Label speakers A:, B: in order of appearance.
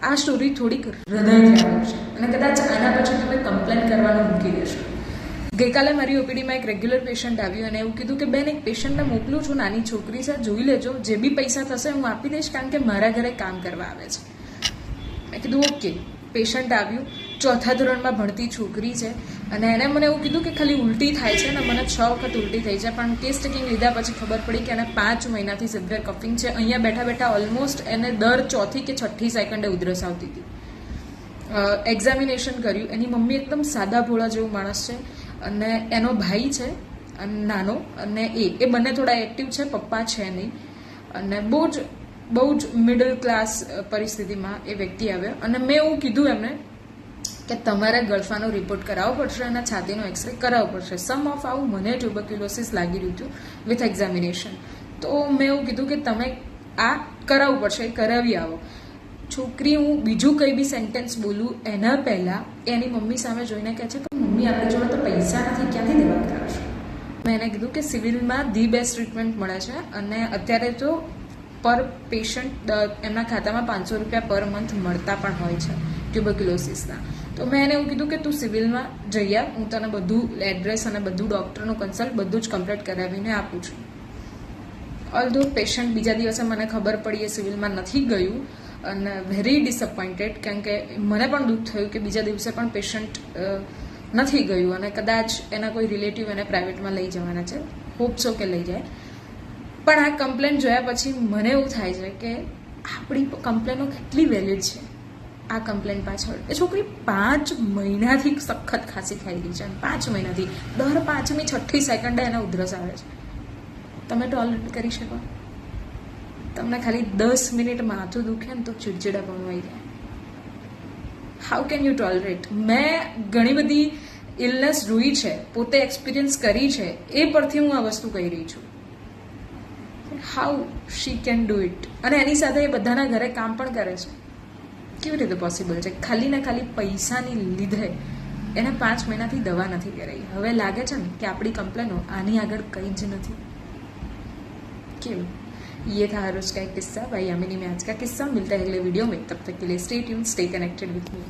A: આ સ્ટોરી થોડીક હૃદયથી આવે છે અને કદાચ આના પછી તમે કમ્પ્લેન કરવાનું મૂકી દેશો. ગઈકાલે મારી ઓપીડીમાં એક રેગ્યુલર પેશન્ટ આવ્યું અને એવું કીધું કે બેન એક પેશન્ટને મોકલું છું, નાની છોકરી છે, જોઈ લેજો, જે બી પૈસા થશે હું આપી દઈશ કારણ કે મારા ઘરે કામ કરવા આવે છે. મેં કીધું ઓકે. પેશન્ટ આવ્યું, 4થા ધોરણમાં ભણતી છોકરી છે અને એણે મને એવું કીધું કે ખાલી ઉલટી થાય છે અને મને 6 વખત ઉલટી થઈ છે, પણ કેસ ટેકિંગ લીધા પછી ખબર પડી કે એને 5 મહિનાથી સિવિયર કફિંગ છે. અહીંયા બેઠા બેઠા ઓલમોસ્ટ એને દર 4થી કે 6ઠી સેકન્ડે ઉધરસ આવતી હતી. એક્ઝામિનેશન કર્યું. એની મમ્મી એકદમ સાદા ભોળા જેવું માણસ છે અને એનો ભાઈ છે નાનો અને એ બંને થોડા એક્ટિવ છે, પપ્પા છે નહીં અને બહુ જ મિડલ ક્લાસ પરિસ્થિતિમાં એ વ્યક્તિ આવ્યો અને મેં એવું કીધું એમને કે તમારે ગળફાનો રિપોર્ટ કરાવવો પડશે અને છાતીનો એક્સરે કરાવવો પડશે. સમ ઓફ આવું મને ટ્યુબરક્યુલોસિસ લાગી રહ્યું હતું વિથ એક્ઝામિનેશન. તો મેં એવું કીધું કે તમે આ કરાવવું પડશે, કરાવી આવો. છોકરી હું બીજું કંઈ બી સેન્ટેન્સ બોલું એના પહેલાં એની મમ્મી સામે જોઈને કહે છે કે મમ્મી આપણી જોડે તો પૈસા નથી, ક્યાંથી દેવા કરાવશો? મેં એને કીધું કે સિવિલમાં ધી બેસ્ટ ટ્રીટમેન્ટ મળે છે અને અત્યારે તો પર પેશન્ટ એમના ખાતામાં 500 રૂપિયા પર મંથ મળતા પણ હોય છે ટ્યુબરક્યુલોસિસના. તો મેં એને એવું કીધું કે તું સિવિલમાં જઈ આવ, હું તને બધું એડ્રેસ અને બધું ડૉક્ટરનું કન્સલ્ટ બધું જ કમ્પ્લીટ કરાવીને આપું છું. ઓલ્ધો પેશન્ટ બીજા દિવસે મને ખબર પડી એ સિવિલમાં નથી ગયું અને વેરી ડિસઅપોઇન્ટેડ, કારણ કે મને પણ દુઃખ થયું કે બીજા દિવસે પણ પેશન્ટ નથી ગયું અને કદાચ એના કોઈ રિલેટિવ એને પ્રાઇવેટમાં લઈ જવાના છે. હોપ્સો કે લઈ જાય. પણ આ કમ્પ્લેન જોયા પછી મને એવું થાય છે કે આપણી કમ્પ્લેનો કેટલી વેલિડ છે. આ કમ્પ્લેન પાછળ એ છોકરી 5 મહિનાથી સખત ખાંસી ખાઈ રહી છે અને 5 મહિનાથી દર 5મી 6ઠી સેકન્ડે એને ઉધરસ આવે છે. તમે ટોલરેટ કરી શકો? તમને ખાલી 10 મિનિટ માથું દુખે ને તો ચીડચીડાપણું આવી જાય. How can you tolerate? મેં ઘણી બધી ઇલનેસ જોઈ છે, પોતે એક્સપિરિયન્સ કરી છે, એ પરથી હું આ વસ્તુ કહી રહી છું. How she can do it? અને એની સાથે એ બધાના ઘરે કામ પણ કરે છે. કેવી રીતે પોસિબલ છે? ખાલી ને ખાલી પૈસાની લીધે એને 5 મહિનાથી દવા નથી કરાઈ. હવે લાગે છે ને કે આપણી કમ્પ્લેનો આની આગળ કંઈ જ નથી. क्यों? ये था हर रोज का एक किस्सा. भाई यामिनी में आज का किस्सा. मिलता है अगले वीडियो में. तब तक के लिए stay tuned, stay connected with me.